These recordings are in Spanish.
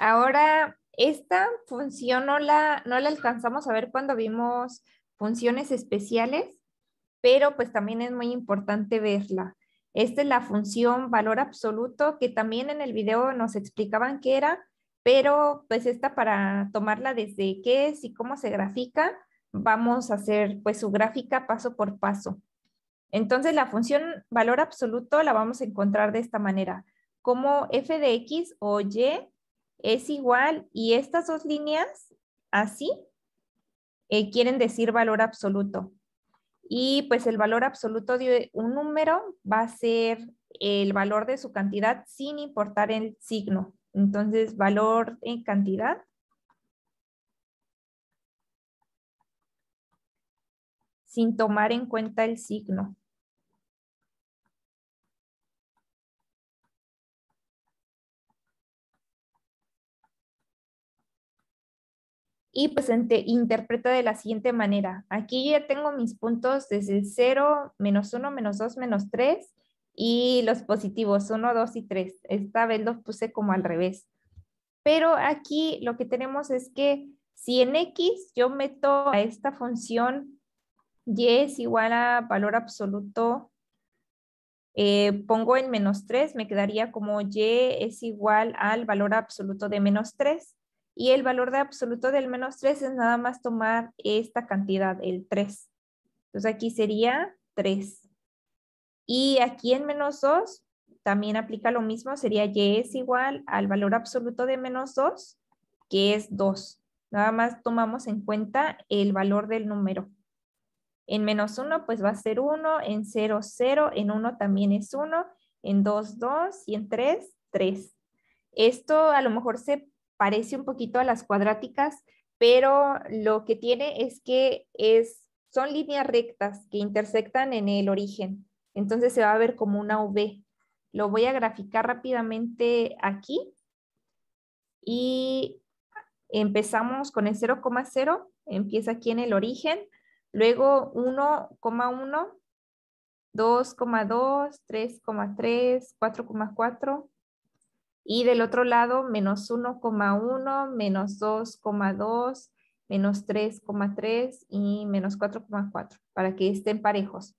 Ahora, esta función no la alcanzamos a ver cuando vimos funciones especiales, pero pues también es muy importante verla. Esta es la función valor absoluto, que también en el video nos explicaban qué era, pero pues esta para tomarla desde qué es y cómo se grafica, vamos a hacer pues su gráfica paso por paso. Entonces la función valor absoluto la vamos a encontrar de esta manera, como f de x o y es igual y estas dos líneas así quieren decir valor absoluto. Y pues el valor absoluto de un número va a ser el valor de su cantidad sin importar el signo. Entonces, valor en cantidad sin tomar en cuenta el signo. Y pues interpreta de la siguiente manera. Aquí ya tengo mis puntos desde el 0, -1, -2, -3 y los positivos 1, 2 y 3. Esta vez los puse como al revés. Pero aquí lo que tenemos es que si en X yo meto a esta función y es igual a valor absoluto, pongo en -3, me quedaría como y es igual al valor absoluto de -3. Y el valor de absoluto del -3 es nada más tomar esta cantidad, el 3. Entonces aquí sería 3. Y aquí en -2 también aplica lo mismo, sería y es igual al valor absoluto de -2, que es 2. Nada más tomamos en cuenta el valor del número. En -1 pues va a ser 1, en 0, 0, en 1 también es 1, en 2, 2 y en 3, 3. Esto a lo mejor se parece un poquito a las cuadráticas, pero lo que tiene es que son líneas rectas que intersectan en el origen. Entonces se va a ver como una V. Lo voy a graficar rápidamente aquí y empezamos con el 0,0, empieza aquí en el origen, luego 1,1, 2,2, 3,3, 4,4 y del otro lado -1,1, -2,2, -3,3 y -4,4 para que estén parejos.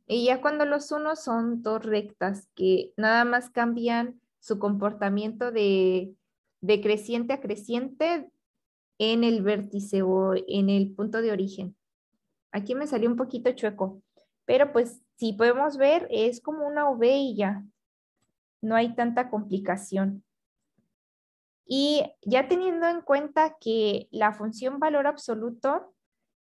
Y ya cuando los unos son dos rectas que nada más cambian su comportamiento de creciente a creciente en el vértice o en el punto de origen. Aquí me salió un poquito chueco, pero pues si podemos ver es como una V y ya, no hay tanta complicación. Y ya teniendo en cuenta que la función valor absoluto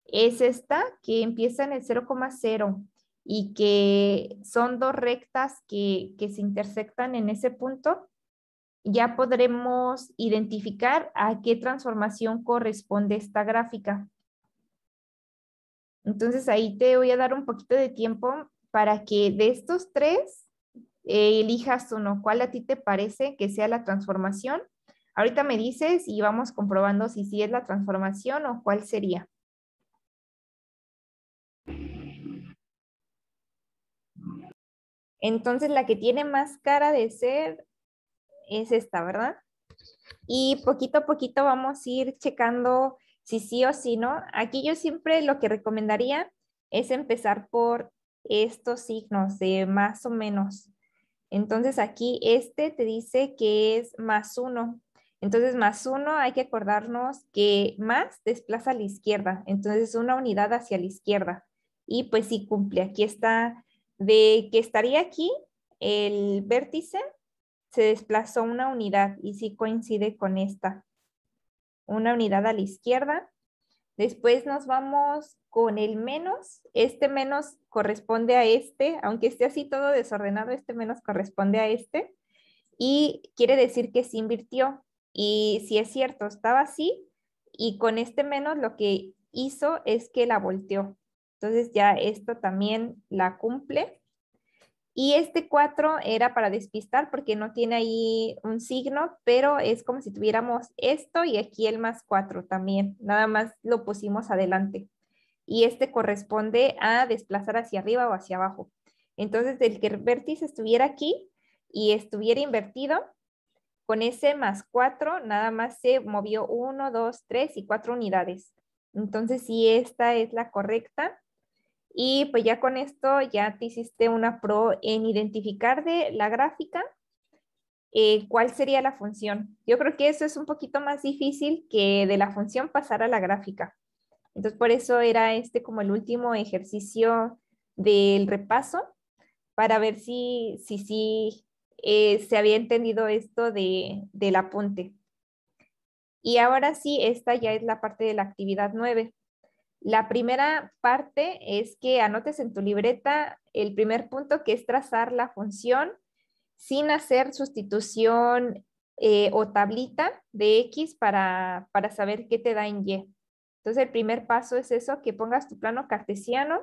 es esta, que empieza en el 0,0 y que son dos rectas que se intersectan en ese punto, ya podremos identificar a qué transformación corresponde esta gráfica. Entonces ahí te voy a dar un poquito de tiempo para que de estos tres elijas uno. ¿Cuál a ti te parece que sea la transformación? Ahorita me dices y vamos comprobando si sí es la transformación o cuál sería. Entonces la que tiene más cara de ser es esta, ¿verdad? Y poquito a poquito vamos a ir checando si sí o si no. Aquí yo siempre lo que recomendaría es empezar por estos signos de más o menos. Entonces aquí este te dice que es +1. Entonces +1 hay que acordarnos que más desplaza a la izquierda. Entonces una unidad hacia la izquierda. Y pues sí cumple. Aquí está de que estaría aquí el vértice se desplazó una unidad y sí coincide con esta. Una unidad a la izquierda. Después nos vamos con el menos. Este menos corresponde a este, aunque esté así todo desordenado, este menos corresponde a este. Y quiere decir que se invirtió. Y si es cierto, estaba así. Y con este menos lo que hizo es que la volteó. Entonces ya esto también la cumple. Y este 4 era para despistar porque no tiene ahí un signo, pero es como si tuviéramos esto y aquí el +4 también. Nada más lo pusimos adelante. Y este corresponde a desplazar hacia arriba o hacia abajo. Entonces, del que el vértice estuviera aquí y estuviera invertido, con ese más 4 nada más se movió 1, 2, 3 y 4 unidades. Entonces, sí, esta es la correcta. Y pues ya con esto ya te hiciste una pro en identificar de la gráfica cuál sería la función. Yo creo que eso es un poquito más difícil que de la función pasar a la gráfica. Entonces, por eso era este como el último ejercicio del repaso para ver si se había entendido esto del apunte. Y ahora sí, esta ya es la parte de la actividad 9. La primera parte es que anotes en tu libreta el primer punto, que es trazar la función sin hacer sustitución o tablita de X para saber qué te da en Y. Entonces, el primer paso es eso, que pongas tu plano cartesiano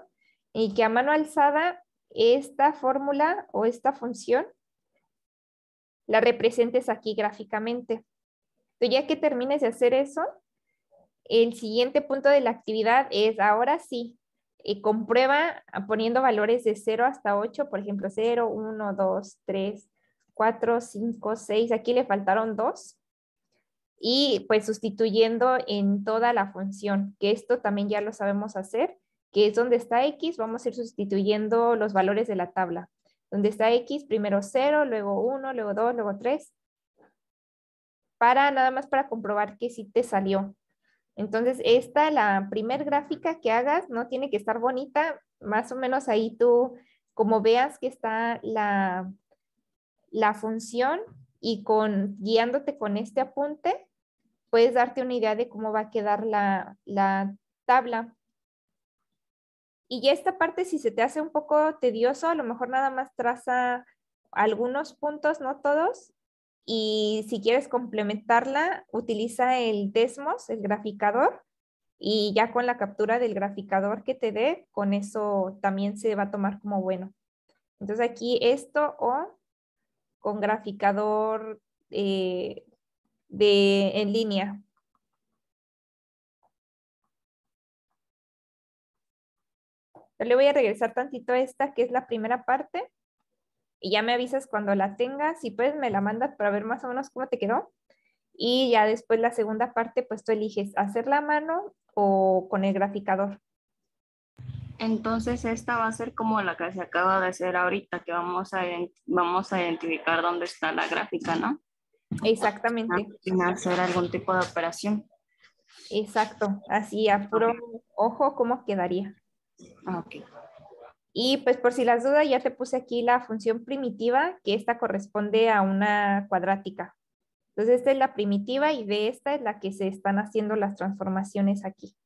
y que a mano alzada esta fórmula o esta función la representes aquí gráficamente. Entonces, ya que termines de hacer eso, el siguiente punto de la actividad es, ahora sí, comprueba poniendo valores de 0 hasta 8, por ejemplo, 0, 1, 2, 3, 4, 5, 6, aquí le faltaron 2, y pues sustituyendo en toda la función, que esto también ya lo sabemos hacer, que es donde está X, vamos a ir sustituyendo los valores de la tabla. Donde está X, primero 0, luego 1, luego 2, luego 3, nada más para comprobar que sí te salió. Entonces, la primer gráfica que hagas, no tiene que estar bonita, más o menos ahí tú, como veas que está la función y guiándote con este apunte, puedes darte una idea de cómo va a quedar la tabla. Y ya esta parte, si se te hace un poco tedioso, a lo mejor nada más traza algunos puntos, no todos. Y si quieres complementarla, utiliza el Desmos, el graficador, y ya con la captura del graficador que te dé, con eso también se va a tomar como bueno. Entonces aquí esto o con graficador en línea. Yo le voy a regresar tantito a esta, que es la primera parte, y ya me avisas cuando la tengas, y pues me la mandas para ver más o menos cómo te quedó. Y ya después la segunda parte, pues tú eliges hacerla a mano o con el graficador. Entonces esta va a ser como la que se acaba de hacer ahorita, que vamos a identificar dónde está la gráfica, ¿no? Exactamente, Sin hacer algún tipo de operación. exacto. Así a puro ojo, ¿cómo quedaría? Ok. Y pues por si las dudas, ya te puse aquí la función primitiva, que esta corresponde a una cuadrática. Entonces esta es la primitiva y de esta es la que se están haciendo las transformaciones aquí.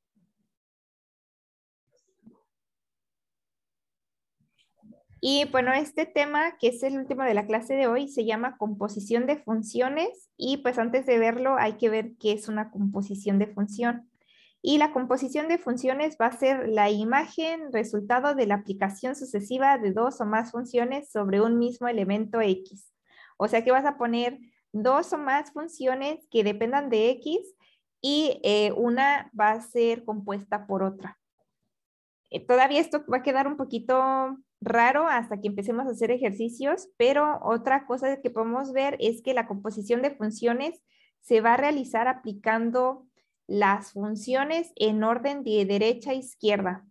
Y bueno, este tema, que es el último de la clase de hoy, se llama composición de funciones, y pues antes de verlo hay que ver qué es una composición de función. Y la composición de funciones va a ser la imagen resultado de la aplicación sucesiva de dos o más funciones sobre un mismo elemento X. O sea que vas a poner dos o más funciones que dependan de X y una va a ser compuesta por otra. Todavía esto va a quedar un poquito raro hasta que empecemos a hacer ejercicios, pero otra cosa que podemos ver es que la composición de funciones se va a realizar aplicando las funciones en orden de derecha a izquierda.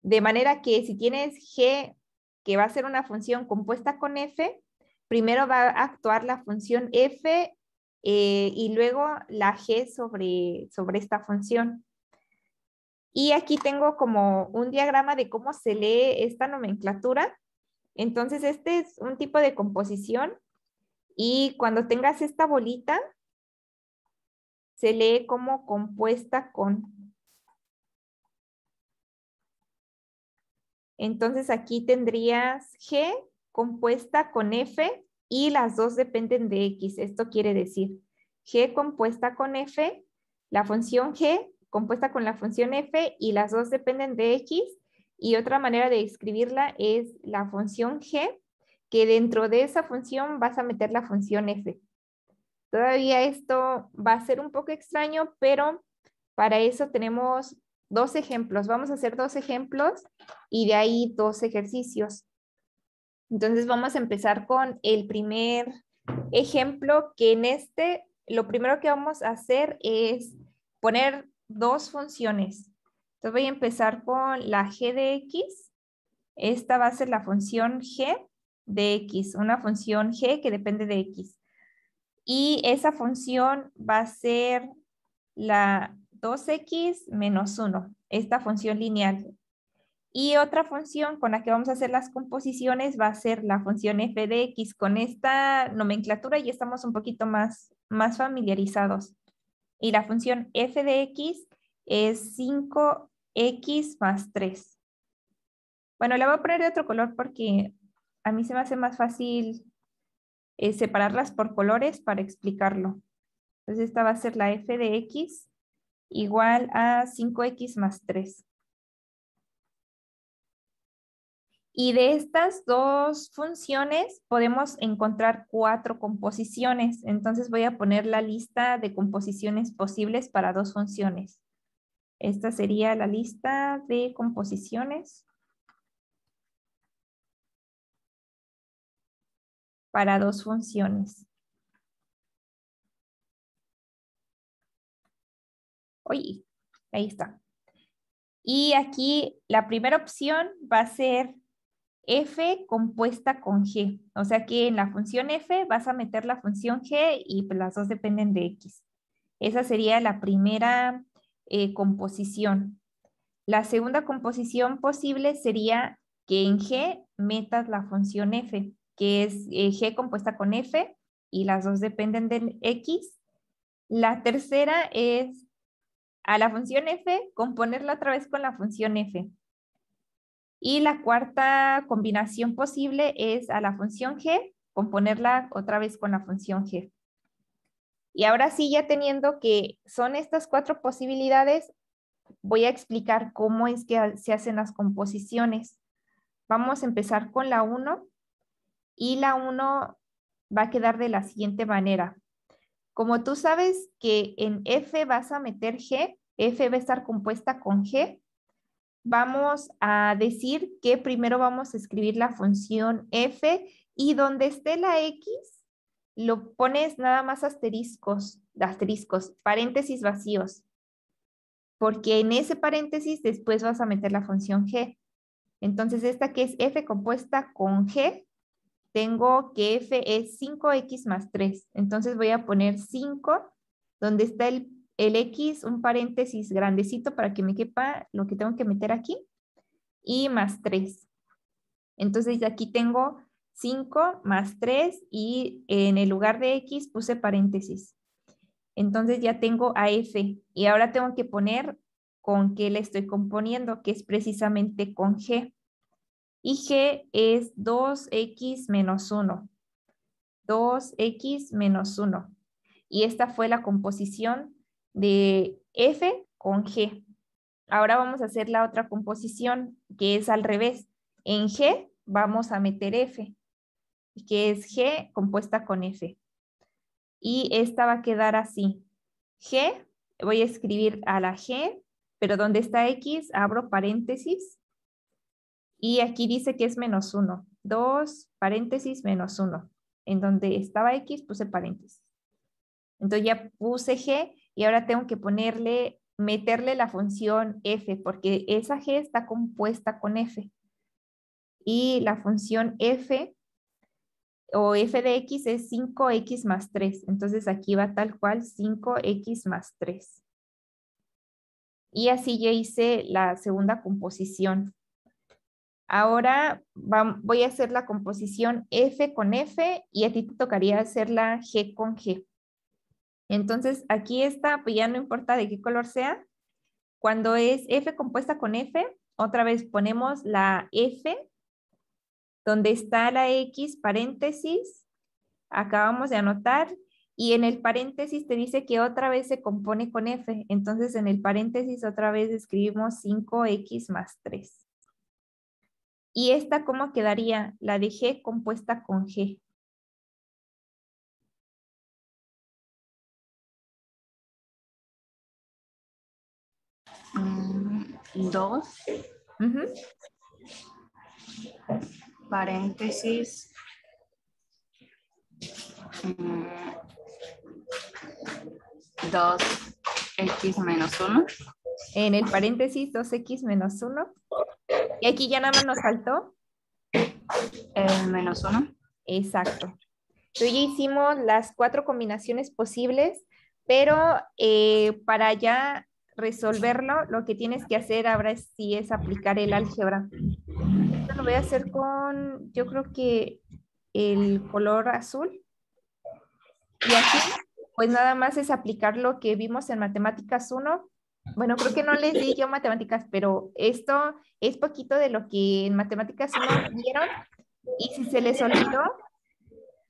De manera que si tienes G, que va a ser una función compuesta con F, primero va a actuar la función F y luego la G sobre esta función. Y aquí tengo como un diagrama de cómo se lee esta nomenclatura. Entonces, este es un tipo de composición y cuando tengas esta bolita, se lee como compuesta con. Entonces, aquí tendrías G compuesta con F y las dos dependen de X. Esto quiere decir G compuesta con F, la función G compuesta con la función F y las dos dependen de X. Y otra manera de escribirla es la función G, que dentro de esa función vas a meter la función F. Todavía esto va a ser un poco extraño, pero para eso tenemos dos ejemplos. Vamos a hacer dos ejemplos y de ahí dos ejercicios. Entonces vamos a empezar con el primer ejemplo que en este, lo primero que vamos a hacer es poner dos funciones. Entonces voy a empezar con la g de x. Esta va a ser la función g de x, una función g que depende de x. Y esa función va a ser la 2x menos 1, esta función lineal. Y otra función con la que vamos a hacer las composiciones va a ser la función f de x. Con esta nomenclatura ya estamos un poquito más familiarizados. Y la función f de x es 5x más 3. Bueno, le voy a poner de otro color porque a mí se me hace más fácil separarlas por colores para explicarlo. Entonces esta va a ser la f de x igual a 5x más 3. Y de estas dos funciones podemos encontrar 4 composiciones. Entonces voy a poner la lista de composiciones posibles para dos funciones. Esta sería la lista de composiciones para dos funciones. Oye, ahí está. Y aquí la primera opción va a ser f compuesta con g. O sea que en la función f vas a meter la función g y pues las dos dependen de x. Esa sería la primera composición. La segunda composición posible sería que en g metas la función f, que es g compuesta con f y las dos dependen de x. La tercera es a la función f componerla otra vez con la función f. Y la cuarta combinación posible es a la función g, componerla otra vez con la función g. Y ahora sí, ya teniendo que son estas 4 posibilidades, voy a explicar cómo es que se hacen las composiciones. Vamos a empezar con la 1 y la 1 va a quedar de la siguiente manera. Como tú sabes que en f vas a meter g, f va a estar compuesta con g, vamos a decir que primero vamos a escribir la función f y donde esté la x, lo pones nada más asteriscos, paréntesis vacíos, porque en ese paréntesis después vas a meter la función g. Entonces esta que es f compuesta con g, tengo que f es 5x más 3. Entonces voy a poner 5, donde está el x, un paréntesis grandecito para que me quepa lo que tengo que meter aquí, y más 3. Entonces aquí tengo 5 más 3 y en el lugar de x puse paréntesis. Entonces ya tengo a f y ahora tengo que poner con qué le estoy componiendo, que es precisamente con g. Y g es 2x menos 1. 2x menos 1. Y esta fue la composición de f con g. Ahora vamos a hacer la otra composición, que es al revés. En g vamos a meter f, que es g compuesta con f. Y esta va a quedar así. G, voy a escribir a la g, pero donde está x, abro paréntesis. Y aquí dice que es menos 1. 2 paréntesis menos 1. En donde estaba x puse paréntesis. Entonces ya puse g y ahora tengo que meterle la función f, porque esa g está compuesta con f. Y la función f o f de x es 5x más 3. Entonces aquí va tal cual 5x más 3. Y así ya hice la segunda composición. Ahora voy a hacer la composición f con f y a ti te tocaría hacer la g con g. Entonces aquí está, pues ya no importa de qué color sea. Cuando es f compuesta con f, otra vez ponemos la f, donde está la x, paréntesis, acabamos de anotar, y en el paréntesis te dice que otra vez se compone con f, entonces en el paréntesis otra vez escribimos 5x más 3. ¿Y esta cómo quedaría? La de g compuesta con g. Dos, paréntesis, Mm, 2x menos 1. En el paréntesis 2x menos 1. Y aquí ya nada más nos faltó. Menos 1. Exacto. Entonces ya hicimos las 4 combinaciones posibles, pero para ya resolverlo, lo que tienes que hacer ahora sí es aplicar el álgebra. Esto lo voy a hacer con, yo creo que el color azul. Y aquí, pues nada más es aplicar lo que vimos en Matemáticas 1. Bueno, creo que no les di yo matemáticas, pero esto es poquito de lo que en Matemáticas 1 vieron. Y si se les olvidó,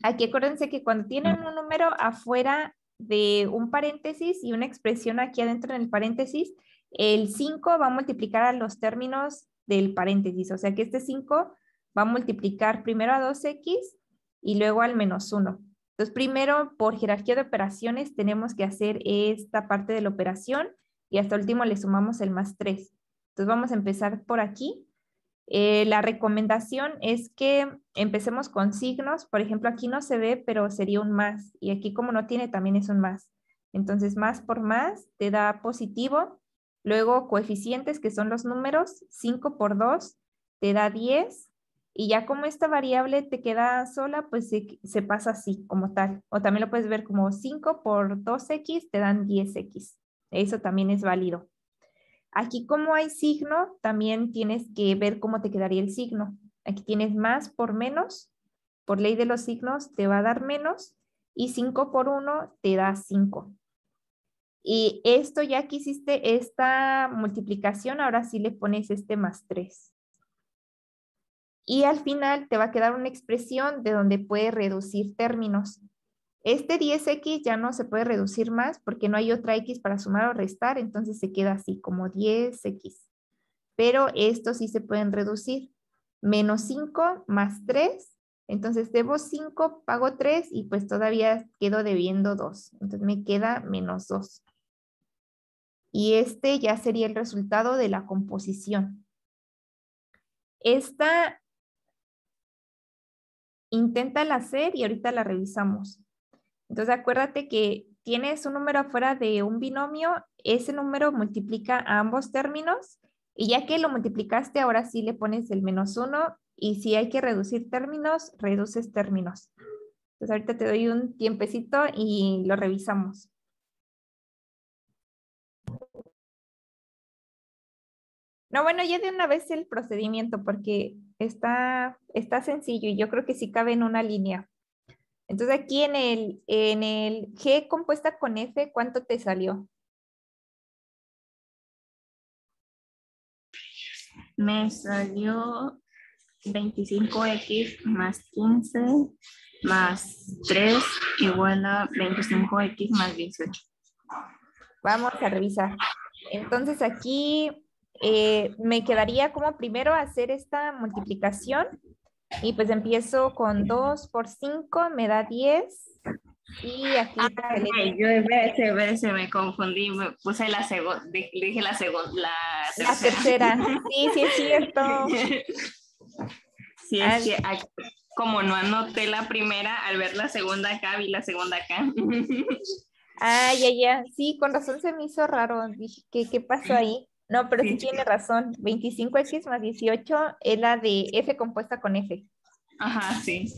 aquí acuérdense que cuando tienen un número afuera de un paréntesis y una expresión aquí adentro en el paréntesis, el 5 va a multiplicar a los términos del paréntesis. O sea que este 5 va a multiplicar primero a 2x y luego al menos 1. Entonces, primero, por jerarquía de operaciones, tenemos que hacer esta parte de la operación y hasta último le sumamos el más 3. Entonces, vamos a empezar por aquí. La recomendación es que empecemos con signos. Por ejemplo, aquí no se ve, pero sería un más. Y aquí como no tiene, también es un más. Entonces, más por más te da positivo. Luego, coeficientes, que son los números. 5 por 2 te da 10. Y ya como esta variable te queda sola, pues se pasa así, como tal. O también lo puedes ver como 5 por 2x te dan 10x. Eso también es válido. Aquí como hay signo, también tienes que ver cómo te quedaría el signo. Aquí tienes más por menos. Por ley de los signos te va a dar menos. Y 5 por 1 te da 5. Y esto ya que hiciste esta multiplicación, ahora sí le pones este más 3. Y al final te va a quedar una expresión de donde puedes reducir términos. Este 10x ya no se puede reducir más porque no hay otra x para sumar o restar, entonces se queda así como 10x. Pero estos sí se pueden reducir. Menos 5 más 3. Entonces debo 5, pago 3 y pues todavía quedo debiendo 2. Entonces me queda menos 2. Y este ya sería el resultado de la composición. Esta inténtala hacer y ahorita la revisamos. Entonces acuérdate que tienes un número afuera de un binomio, ese número multiplica a ambos términos y ya que lo multiplicaste, ahora sí le pones el menos 1 y si hay que reducir términos, reduces términos. Entonces ahorita te doy un tiempecito y lo revisamos. No, bueno, ya de una vez el procedimiento porque está sencillo y yo creo que sí cabe en una línea. Entonces aquí en el G compuesta con F, ¿cuánto te salió? Me salió 25x más 15 más 3 igual a 25x más 18. Vamos a revisar. Entonces aquí me quedaría como primero hacer esta multiplicación y pues empiezo con 2 por 5, me da 10 y aquí Ay, yo de veces me confundí, me puse la segunda, dije la segunda, la tercera. Sí, sí es cierto. Sí, es que como no anoté la primera, al ver la segunda acá, vi la segunda acá. Ya. Sí, con razón se me hizo raro. Dije, ¿qué pasó ahí? No, pero sí Sí. tiene razón. 25x más 18 es la de F compuesta con F. Ajá, sí.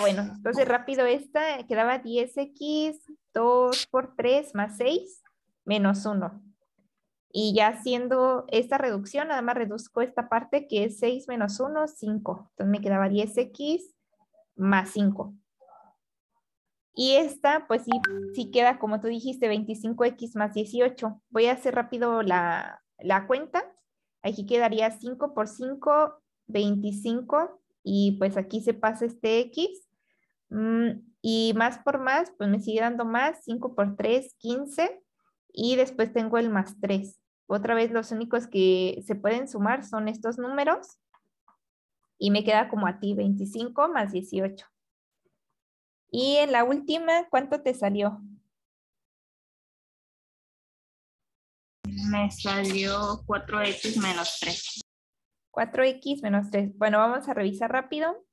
Bueno, entonces rápido esta quedaba 10x, 2 por 3 más 6 menos 1. Y ya haciendo esta reducción, nada más reduzco esta parte que es 6 menos 1, 5. Entonces me quedaba 10x más 5. Y esta, pues sí queda, como tú dijiste, 25x más 18. Voy a hacer rápido la cuenta. Aquí quedaría 5 por 5, 25. Y pues aquí se pasa este x. Y más por más, pues me sigue dando más. 5 por 3, 15. Y después tengo el más 3. Otra vez los únicos que se pueden sumar son estos números. Y me queda como a ti, 25 más 18. Y en la última, ¿cuánto te salió? Me salió 4x menos 3. 4x menos 3. Bueno, vamos a revisar rápido.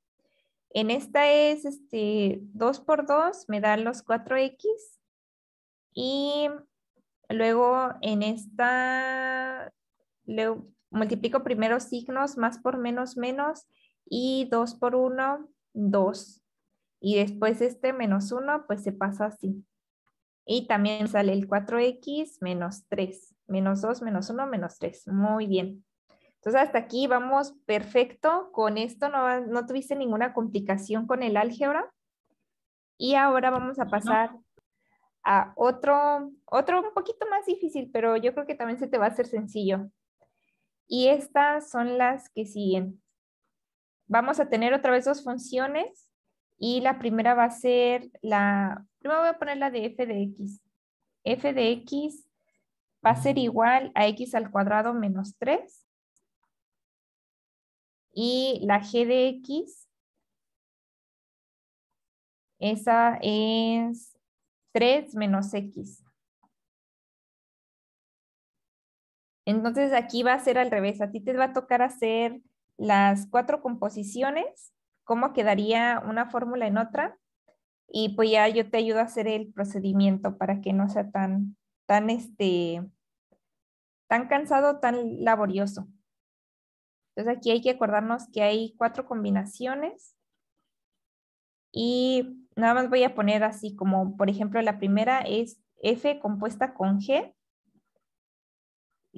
En esta es 2 por 2, me da los 4x. Y luego en esta, multiplico primero signos, más por menos, menos. Y 2 por 1, 2. Y después menos 1, pues se pasa así. Y también sale el 4x menos 3. Menos 2, menos 1, menos 3. Muy bien. Entonces hasta aquí vamos perfecto. Con esto no tuviste ninguna complicación con el álgebra. Y ahora vamos a No, pasar a otro un poquito más difícil, pero yo creo que también se te va a hacer sencillo. Y estas son las que siguen. Vamos a tener otra vez dos funciones y la primera va a ser primero voy a poner la de f de x. F de x va a ser igual a x al cuadrado menos 3. Y la g de x, esa es 3 menos x. Entonces aquí va a ser al revés. A ti te va a tocar hacer las 4 composiciones, cómo quedaría una fórmula en otra. Y pues ya yo te ayudo a hacer el procedimiento para que no sea tan cansado, tan laborioso. Entonces aquí hay que acordarnos que hay 4 combinaciones. Y nada más voy a poner así como, por ejemplo, la primera es f compuesta con g,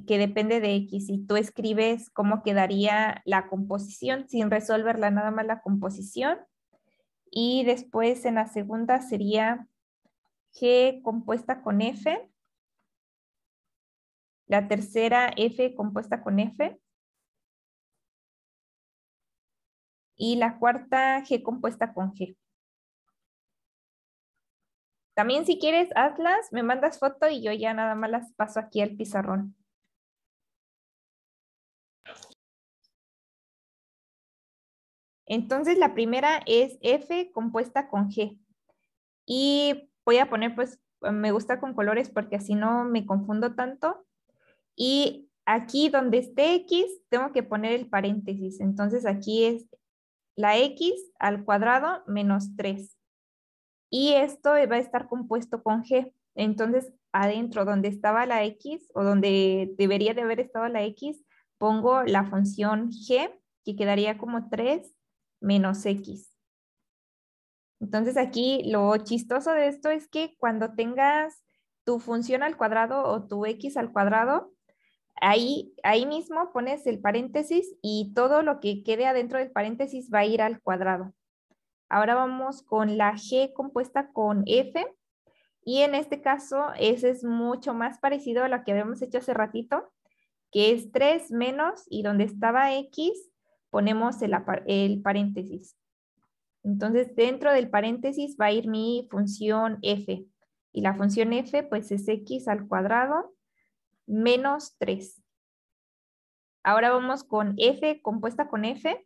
que depende de x, y tú escribes cómo quedaría la composición sin resolverla, nada más la composición. Y después en la segunda sería g compuesta con f, la tercera f compuesta con f, y la cuarta g compuesta con g. También si quieres hazlas, me mandas foto y yo ya nada más las paso aquí al pizarrón. Entonces la primera es f compuesta con g. Y voy a poner, pues, me gusta con colores porque así no me confundo tanto. Y aquí donde esté x, tengo que poner el paréntesis. Entonces aquí es la x al cuadrado menos 3. Y esto va a estar compuesto con g. Entonces adentro donde estaba la x o donde debería de haber estado la x, pongo la función g, que quedaría como 3 menos x. Entonces aquí lo chistoso de esto es que cuando tengas tu función al cuadrado o tu x al cuadrado, ahí mismo pones el paréntesis y todo lo que quede adentro del paréntesis va a ir al cuadrado. Ahora vamos con la g compuesta con f, y en este caso ese es mucho más parecido a lo que habíamos hecho hace ratito, que es 3 menos, y donde estaba x ponemos el paréntesis. Entonces, dentro del paréntesis va a ir mi función f. Y la función f, pues, es x al cuadrado menos 3. Ahora vamos con f compuesta con f.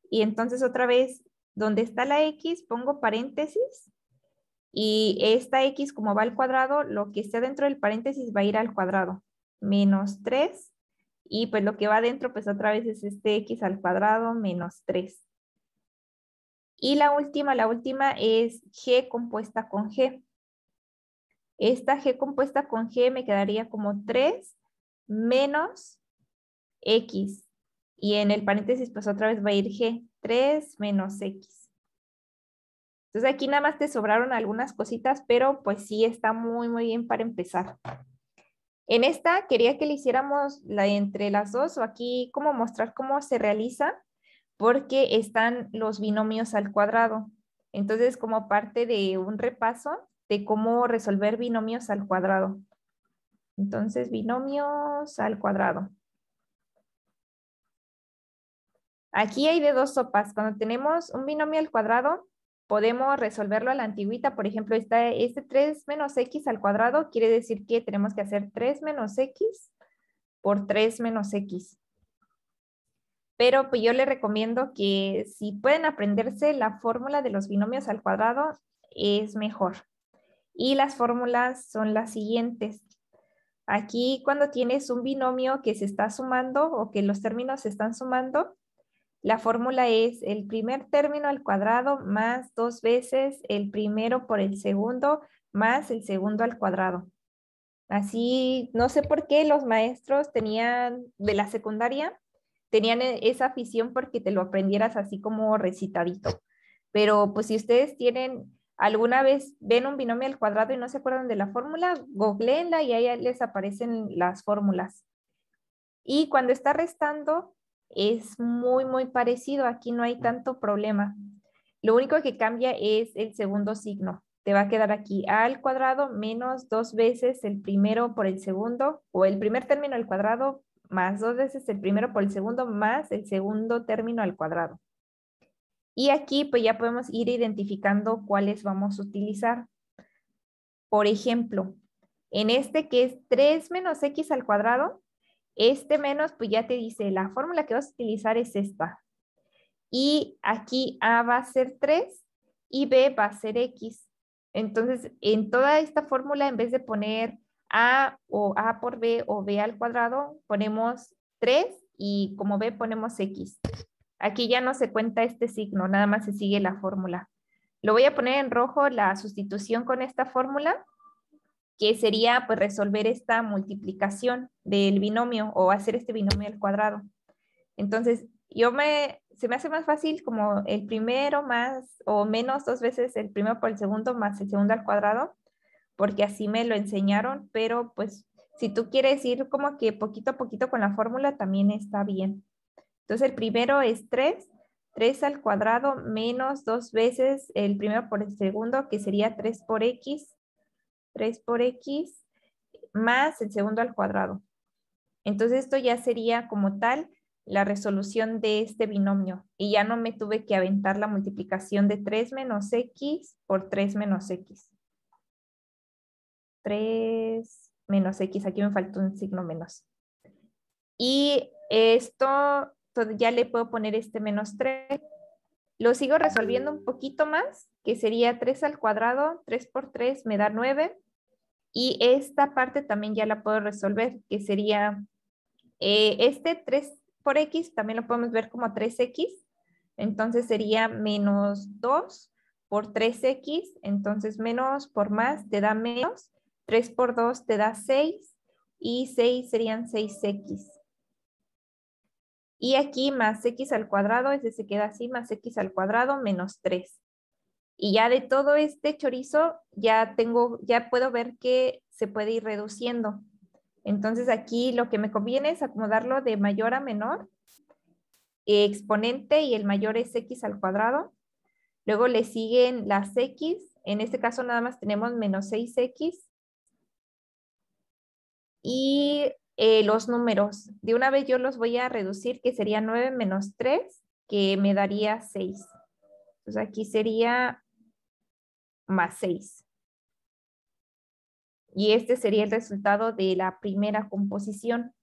Y entonces, otra vez, donde está la x, pongo paréntesis. Y esta x, como va al cuadrado, lo que esté dentro del paréntesis va a ir al cuadrado. Menos 3. Y pues lo que va adentro, pues otra vez es x al cuadrado menos 3. Y la última es g compuesta con g. Esta g compuesta con g me quedaría como 3 menos x. Y en el paréntesis, pues otra vez va a ir g, 3 menos x. Entonces aquí nada más te sobraron algunas cositas, pero pues sí está muy, muy bien para empezar. En esta quería que le hiciéramos entre las dos, o aquí como mostrar cómo se realiza, porque están los binomios al cuadrado. Entonces, como parte de un repaso de cómo resolver binomios al cuadrado. Entonces, binomios al cuadrado. Aquí hay de dos sopas. Cuando tenemos un binomio al cuadrado, podemos resolverlo a la antigüita. Por ejemplo, este 3 menos x al cuadrado quiere decir que tenemos que hacer 3 menos x por 3 menos x. Pero pues yo les recomiendo que si pueden aprenderse la fórmula de los binomios al cuadrado, es mejor. Y las fórmulas son las siguientes. Aquí cuando tienes un binomio que se está sumando o que los términos se están sumando, la fórmula es el primer término al cuadrado más 2 veces el primero por el segundo más el segundo al cuadrado. Así, no sé por qué los maestros tenían, de la secundaria, tenían esa afición porque te lo aprendieras así como recitadito. Pero pues si ustedes tienen, alguna vez ven un binomio al cuadrado y no se acuerdan de la fórmula, googleenla y ahí les aparecen las fórmulas. Y cuando está restando es muy, muy parecido. Aquí no hay tanto problema. Lo único que cambia es el segundo signo. Te va a quedar aquí a al cuadrado menos 2 veces el primero por el segundo, o el primer término al cuadrado más 2 veces el primero por el segundo más el segundo término al cuadrado. Y aquí pues ya podemos ir identificando cuáles vamos a utilizar. Por ejemplo, en este que es 3 menos x al cuadrado, este menos pues ya te dice la fórmula que vas a utilizar es esta. Y aquí A va a ser 3 y B va a ser X. Entonces, en toda esta fórmula, en vez de poner A o A por B o B al cuadrado, ponemos 3 y como B ponemos X. Aquí ya no se cuenta este signo, nada más se sigue la fórmula. Lo voy a poner en rojo la sustitución con esta fórmula, que sería pues resolver esta multiplicación del binomio o hacer este binomio al cuadrado. Entonces, se me hace más fácil como el primero más o menos 2 veces el primero por el segundo más el segundo al cuadrado, porque así me lo enseñaron, pero pues si tú quieres ir como que poquito a poquito con la fórmula, también está bien. Entonces, el primero es 3, 3 al cuadrado menos 2 veces el primero por el segundo, que sería 3 por x, más el segundo al cuadrado. Entonces esto ya sería como tal la resolución de este binomio y ya no me tuve que aventar la multiplicación de 3 menos x por 3 menos x. 3 menos x, aquí me faltó un signo menos. Y esto ya le puedo poner este menos 3. Lo sigo resolviendo un poquito más, que sería 3 al cuadrado, 3 por 3 me da 9. Y esta parte también ya la puedo resolver, que sería este 3 por x, también lo podemos ver como 3x. Entonces sería menos 2 por 3x. Entonces menos por más te da menos. 3 por 2 te da 6. Y 6 serían 6x. Y aquí más x al cuadrado, ese se queda así, más x al cuadrado menos 3. Y ya de todo este chorizo ya puedo ver que se puede ir reduciendo. Entonces aquí lo que me conviene es acomodarlo de mayor a menor, exponente, y el mayor es x al cuadrado. Luego le siguen las x, en este caso nada más tenemos menos 6x. Y los números, de una vez yo los voy a reducir, que sería 9 menos 3, que me daría 6. Entonces aquí sería más 6. Y este sería el resultado de la primera composición.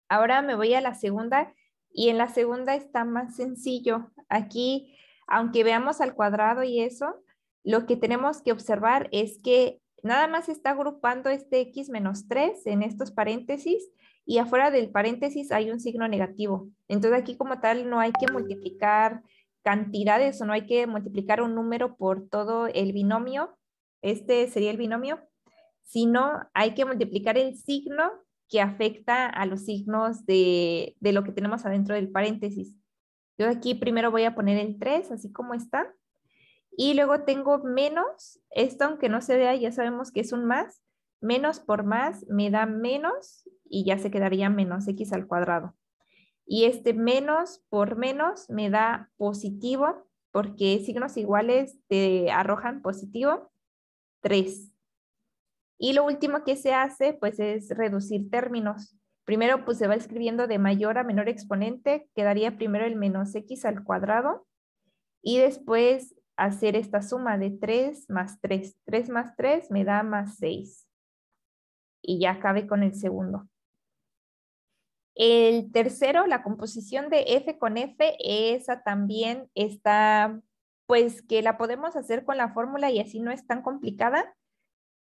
Ahora me voy a la segunda y en la segunda está más sencillo. Aquí, aunque veamos al cuadrado y eso, lo que tenemos que observar es que nada más está agrupando este x menos 3 en estos paréntesis y afuera del paréntesis hay un signo negativo. Entonces aquí como tal no hay que multiplicar cantidades o no hay que multiplicar un número por todo el binomio. Este sería el binomio, sino hay que multiplicar el signo que afecta a los signos de lo que tenemos adentro del paréntesis. Yo aquí primero voy a poner el 3, así como está. Y luego tengo menos, esto aunque no se vea, ya sabemos que es un más. Menos por más me da menos y ya se quedaría menos x al cuadrado. Y este menos por menos me da positivo, porque signos iguales te arrojan positivo, 3. Y lo último que se hace, pues, es reducir términos. Primero, pues, se va escribiendo de mayor a menor exponente. Quedaría primero el menos x al cuadrado. Y después hacer esta suma de 3 más 3. 3 más 3 me da más 6. Y ya acabé con el segundo. El tercero, la composición de f con f, esa también está, pues, que la podemos hacer con la fórmula y así no es tan complicada.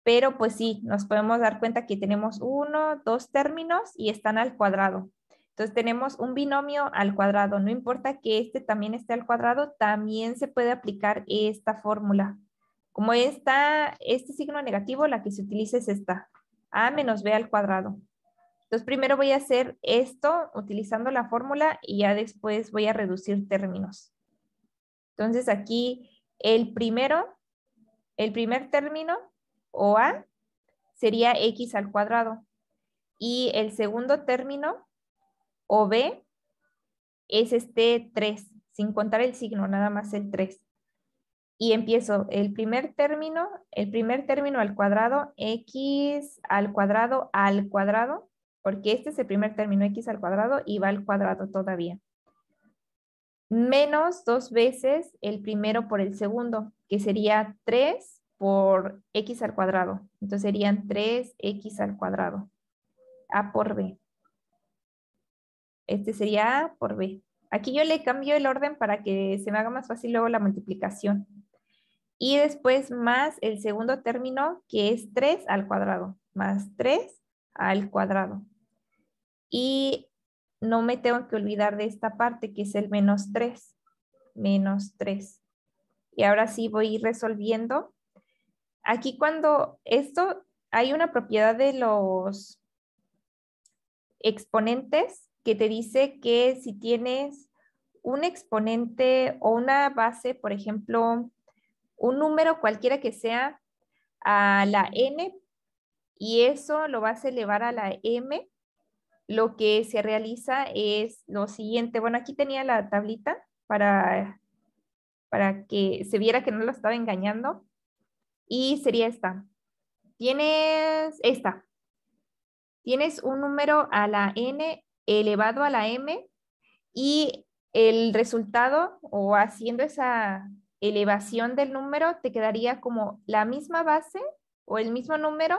Pero pues sí, nos podemos dar cuenta que tenemos 1, 2 términos y están al cuadrado. Entonces tenemos un binomio al cuadrado. No importa que este también esté al cuadrado, también se puede aplicar esta fórmula. Como está este signo negativo, la que se utiliza es esta. A menos B al cuadrado. Entonces primero voy a hacer esto utilizando la fórmula y ya después voy a reducir términos. Entonces aquí el primer término, o A, sería X al cuadrado. Y el segundo término, o B, es este 3, sin contar el signo, nada más el 3. Y empiezo el primer término al cuadrado, X al cuadrado, porque este es el primer término, X al cuadrado, y va al cuadrado todavía. Menos 2 veces el primero por el segundo, que sería 3 por X al cuadrado. Entonces serían 3X al cuadrado. A por B. Este sería A por B. Aquí yo le cambio el orden para que se me haga más fácil luego la multiplicación. Y después más el segundo término, que es 3 al cuadrado. Más 3 al cuadrado. Y no me tengo que olvidar de esta parte, que es el menos 3. Menos 3. Y ahora sí voy a ir resolviendo. Aquí cuando esto, hay una propiedad de los exponentes que te dice que si tienes un exponente o una base, por ejemplo, un número cualquiera que sea a la n y eso lo vas a elevar a la m, lo que se realiza es lo siguiente. Bueno, aquí tenía la tablita para que se viera que no lo estaba engañando. Y sería esta. Tienes un número a la n elevado a la m y el resultado o haciendo esa elevación del número te quedaría como la misma base o el mismo número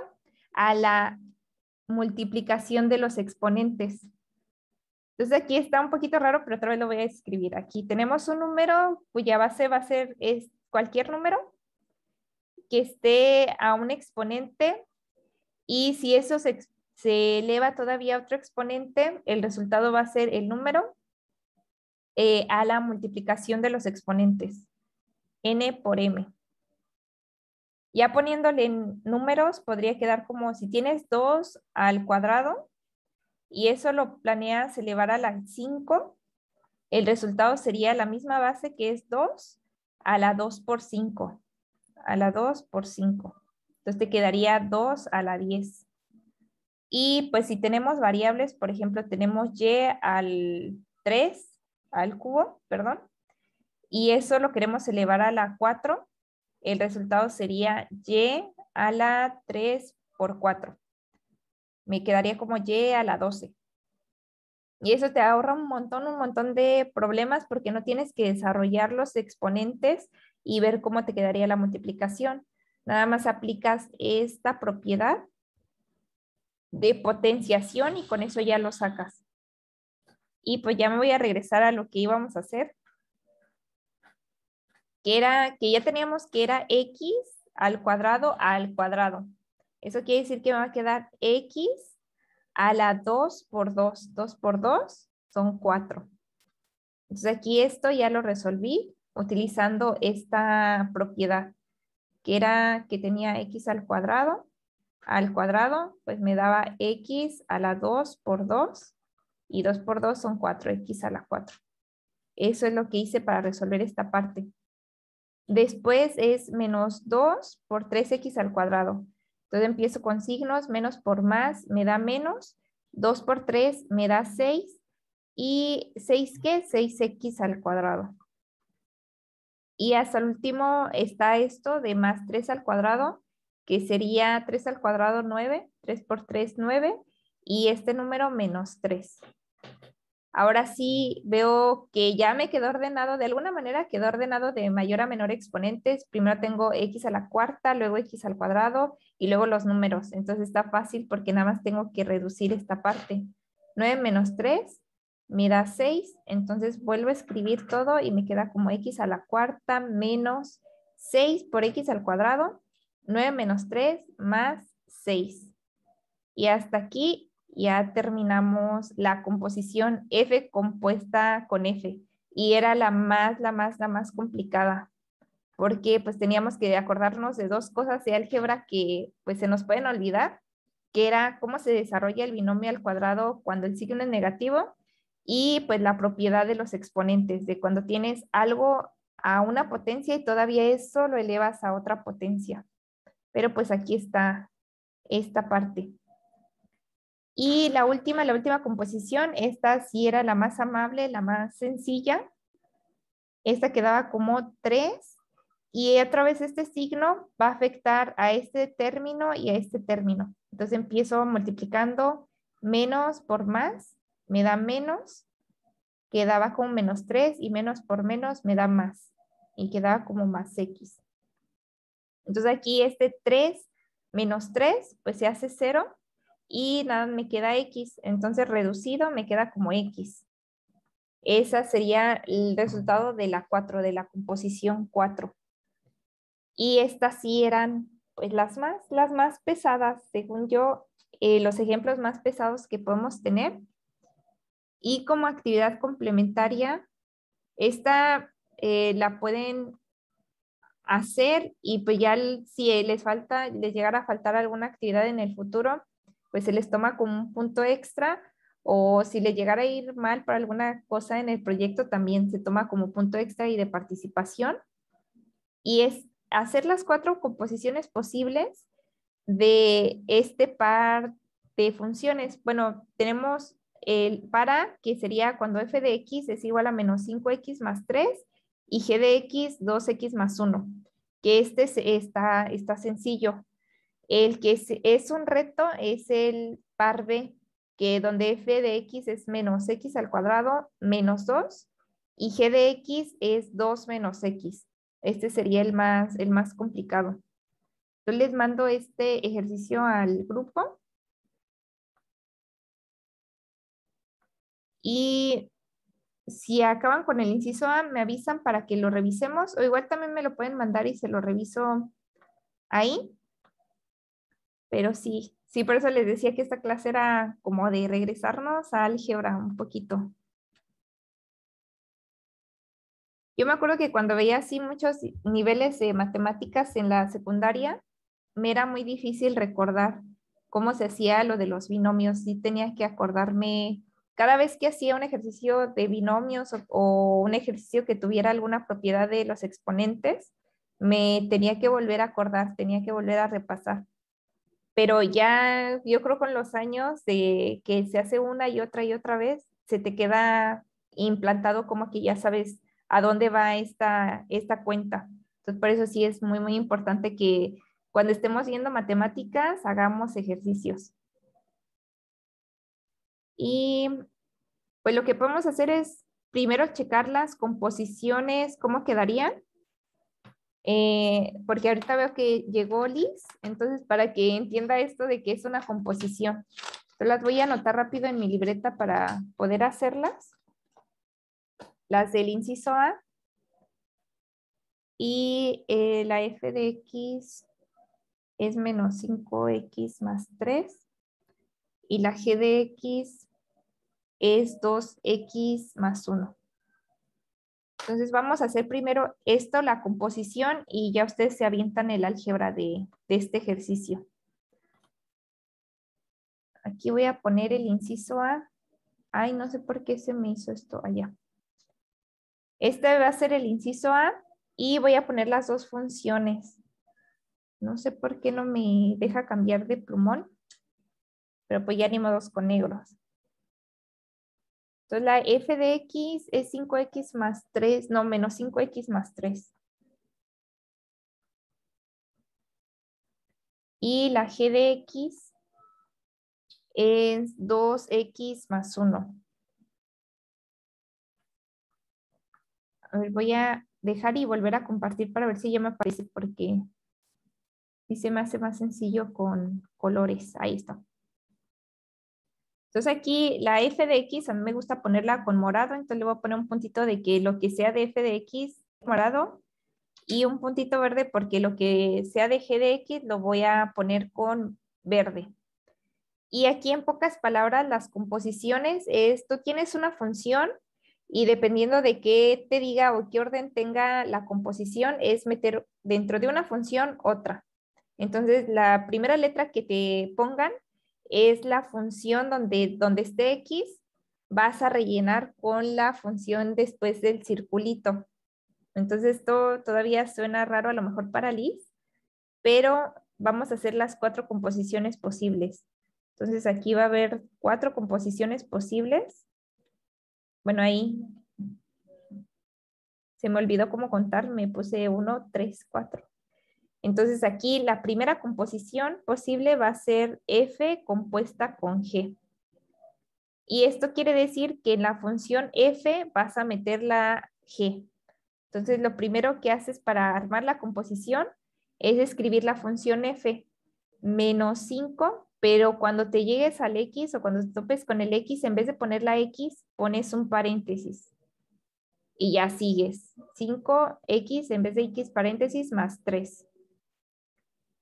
a la multiplicación de los exponentes. Entonces aquí está un poquito raro, pero otra vez lo voy a escribir. Aquí tenemos un número cuya base va a ser cualquier número que esté a un exponente y si eso se eleva todavía a otro exponente, el resultado va a ser el número a la multiplicación de los exponentes, n por m. Ya poniéndole números, podría quedar como si tienes 2 al cuadrado y eso lo planeas elevar a la 5, el resultado sería la misma base que es 2 a la 2 por 5. A la 2 por 5. Entonces te quedaría 2 a la 10. Y pues si tenemos variables, por ejemplo, tenemos y al 3, al cubo, perdón, y eso lo queremos elevar a la 4, el resultado sería y a la 3 por 4. Me quedaría como y a la 12. Y eso te ahorra un montón de problemas porque no tienes que desarrollar los exponentes y ver cómo te quedaría la multiplicación. Nada más aplicas esta propiedad de potenciación y con eso ya lo sacas. Y pues ya me voy a regresar a lo que íbamos a hacer, que ya teníamos que era x al cuadrado al cuadrado. Eso quiere decir que me va a quedar x a la 2 por 2. 2 por 2 son 4. Entonces aquí esto ya lo resolví utilizando esta propiedad, que era que tenía x al cuadrado, pues me daba x a la 2 por 2 y 2 por 2 son 4x a la 4. Eso es lo que hice para resolver esta parte. Después es menos 2 por 3x al cuadrado. Entonces empiezo con signos, menos por más me da menos, 2 por 3 me da 6 y 6 ¿qué? 6x al cuadrado. Y hasta el último está esto de más 3 al cuadrado, que sería 3 al cuadrado 9, 3 por 3 9 y este número menos 3. Ahora sí veo que ya me quedó ordenado, de alguna manera quedó ordenado de mayor a menor exponentes. Primero tengo x a la cuarta, luego x al cuadrado y luego los números. Entonces está fácil porque nada más tengo que reducir esta parte. 9 menos 3 me da 6, entonces vuelvo a escribir todo y me queda como x a la cuarta menos 6 por x al cuadrado, 9 menos 3 más 6. Y hasta aquí ya terminamos la composición F compuesta con F. Y era la más complicada, porque pues teníamos que acordarnos de dos cosas de álgebra que pues se nos pueden olvidar, que era cómo se desarrolla el binomio al cuadrado cuando el signo es negativo y pues la propiedad de los exponentes, de cuando tienes algo a una potencia y todavía eso lo elevas a otra potencia. Pero pues aquí está esta parte. Y la última composición, esta sí era la más amable, la más sencilla. Esta quedaba como 3 y otra vez este signo va a afectar a este término y a este término. Entonces empiezo multiplicando menos por más, me da menos, quedaba como menos 3 y menos por menos me da más y quedaba como más x. Entonces aquí este 3 menos 3 pues se hace 0 y nada, me queda x. Entonces reducido me queda como x. Ese sería el resultado de la 4, de la composición 4. Y estas sí eran pues las más pesadas, según yo, los ejemplos más pesados que podemos tener. Y como actividad complementaria, esta la pueden hacer y pues ya si les llegara a faltar alguna actividad en el futuro, pues se les toma como un punto extra, o si les llegara a ir mal por alguna cosa en el proyecto, también se toma como punto extra y de participación. Y es hacer las 4 composiciones posibles de este par de funciones. Bueno, tenemos el para, que sería cuando f de x es igual a menos 5x más 3 y g de x 2x más 1, que está sencillo. El que es un reto es el par B, que donde f de x es menos x al cuadrado menos 2 y g de x es 2 menos x. Este sería el más complicado. Yo les mando este ejercicio al grupo y si acaban con el inciso A, me avisan para que lo revisemos, o igual también me lo pueden mandar y se lo reviso ahí. Pero sí, por eso les decía que esta clase era como de regresarnos a álgebra un poquito. Yo me acuerdo que cuando veía así muchos niveles de matemáticas en la secundaria, me era muy difícil recordar cómo se hacía lo de los binomios. Sí tenía que acordarme cada vez que hacía un ejercicio de binomios o un ejercicio que tuviera alguna propiedad de los exponentes, me tenía que volver a acordar, tenía que volver a repasar. Pero ya yo creo con los años de que se hace una y otra vez, se te queda implantado como que ya sabes a dónde va esta cuenta. Entonces, por eso sí es muy importante que cuando estemos viendo matemáticas, hagamos ejercicios. Y pues lo que podemos hacer es primero checar las composiciones, cómo quedarían. Porque ahorita veo que llegó Liz, entonces para que entienda esto de que es una composición. Yo las voy a anotar rápido en mi libreta para poder hacerlas. Las del inciso A y la f de x es menos 5x más 3 y la g de x es 2x más 1. Entonces vamos a hacer primero esto, la composición, y ya ustedes se avientan el álgebra de este ejercicio. Aquí voy a poner el inciso A. Ay, no sé por qué se me hizo esto allá. Este va a ser el inciso A y voy a poner las dos funciones. No sé por qué no me deja cambiar de plumón, pero pues ya ni modos con negros. Entonces la f de x es 5x más 3, no, menos 5x más 3. Y la g de x es 2x más 1. A ver, voy a dejar y volver a compartir para ver si ya me aparece, porque sí se me hace más sencillo con colores. Ahí está. Entonces aquí la f de x, a mí me gusta ponerla con morado, entonces le voy a poner un puntito de que lo que sea de f de x morado y un puntito verde porque lo que sea de g de x lo voy a poner con verde. Y aquí en pocas palabras, las composiciones es, tú tienes una función y dependiendo de qué te diga o qué orden tenga la composición, es meter dentro de una función otra. Entonces, la primera letra que te pongan es la función donde esté X, vas a rellenar con la función después del circulito. Entonces, esto todavía suena raro a lo mejor para Liz, pero vamos a hacer las 4 composiciones posibles. Entonces, aquí va a haber 4 composiciones posibles. Bueno, ahí se me olvidó cómo contar, me puse 1, 3, 4. Entonces aquí la primera composición posible va a ser F compuesta con G. Y esto quiere decir que en la función F vas a meter la G. Entonces lo primero que haces para armar la composición es escribir la función F menos 5, pero cuando te llegues al X o cuando te topes con el X, en vez de poner la X, pones un paréntesis. Y ya sigues. 5x en vez de x paréntesis más 3.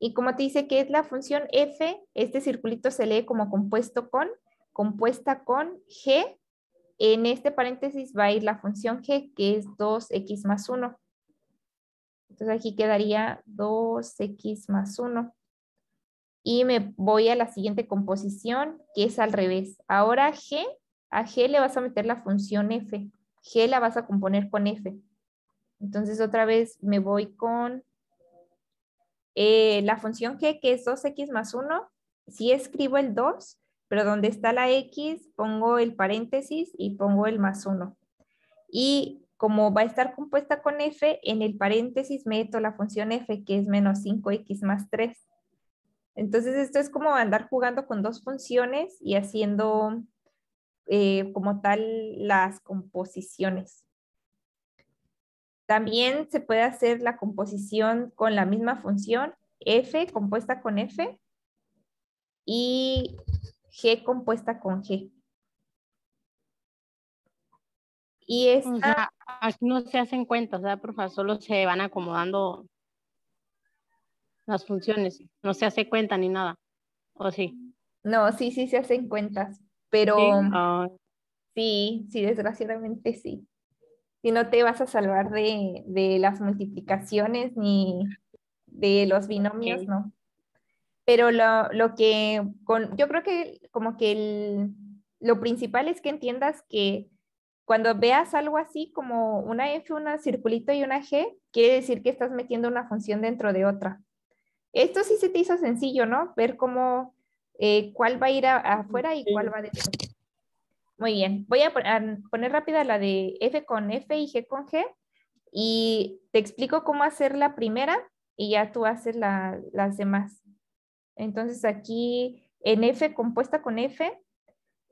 Y como te dice que es la función f, este circulito se lee como compuesta con g. En este paréntesis va a ir la función g, que es 2x más 1. Entonces aquí quedaría 2x más 1. Y me voy a la siguiente composición, que es al revés. Ahora a g le vas a meter la función f. G la vas a componer con f. Entonces otra vez me voy con la función g, que es 2x más 1. Sí escribo el 2, pero donde está la x pongo el paréntesis y pongo el más 1. Y como va a estar compuesta con f, en el paréntesis meto la función f, que es menos 5x más 3. Entonces esto es como andar jugando con dos funciones y haciendo como tal las composiciones. También se puede hacer la composición con la misma función, f compuesta con f y g compuesta con g. Y O esta, sea, aquí no se hacen cuentas, ¿verdad, profe? Solo se van acomodando las funciones. No se hace cuenta ni nada. ¿O sí? no, sí, sí se hacen cuentas, Sí. pero Ah, sí, sí, desgraciadamente sí. Si no te vas a salvar de las multiplicaciones ni de los binomios, ok. no. Pero lo que, yo creo que como que lo principal es que entiendas que cuando veas algo así como una F, un circulito y una G, quiere decir que estás metiendo una función dentro de otra. Esto sí se te hizo sencillo, ¿no? Ver cómo, cuál va a ir afuera y cuál Sí. va adentro. Muy bien, voy a poner rápida la de F con F y G con G y te explico cómo hacer la primera y ya tú haces las demás. Entonces aquí en F compuesta con F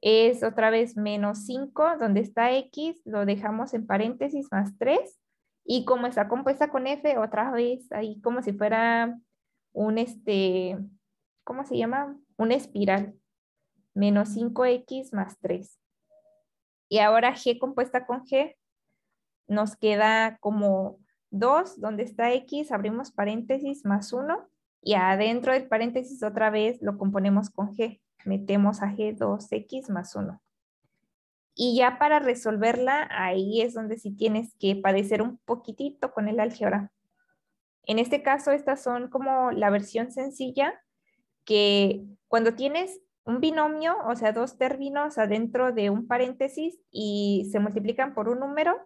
es otra vez menos 5, donde está X, lo dejamos en paréntesis más 3. Y como está compuesta con F, otra vez ahí como si fuera un, ¿cómo se llama? Una espiral. Menos 5x más 3. Y ahora G compuesta con G nos queda como 2, donde está X, abrimos paréntesis más 1. Y adentro del paréntesis otra vez lo componemos con G. Metemos a G 2x más 1. Y ya para resolverla, ahí es donde sí tienes que padecer un poquitito con el álgebra. En este caso, estas son como la versión sencilla, que cuando tienes un binomio, o sea, dos términos adentro de un paréntesis y se multiplican por un número,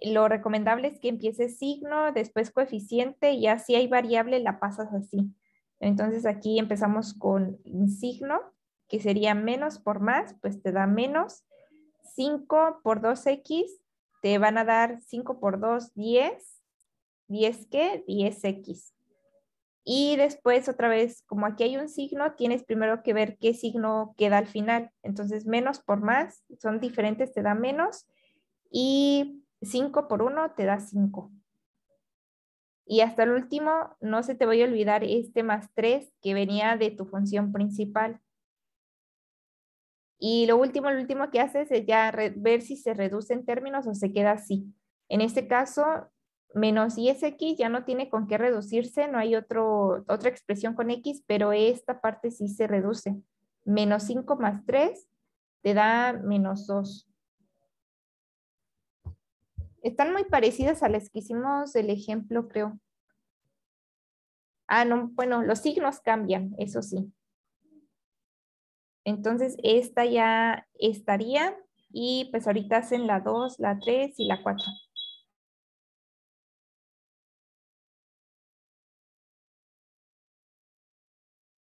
lo recomendable es que empieces signo, después coeficiente, y ya si hay variable la pasas así. Entonces aquí empezamos con un signo, que sería menos por más, pues te da menos. 5 por 2x te van a dar 5 por 2, 10. ¿10 qué? 10x. Y después otra vez, como aquí hay un signo, tienes primero que ver qué signo queda al final. Entonces menos por más, son diferentes, te da menos. Y 5 por 1 te da 5. Y hasta el último, no se te vaya a olvidar este más 3 que venía de tu función principal. Y lo último que haces es ya ver si se reduce en términos o se queda así. En este caso, menos 10x ya no tiene con qué reducirse, no hay otra expresión con x, pero esta parte sí se reduce. Menos 5 más 3 te da menos 2. Están muy parecidas a las que hicimos el ejemplo, creo. Ah, no, bueno, los signos cambian, eso sí. Entonces, esta ya estaría y pues ahorita hacen la 2, la 3 y la 4.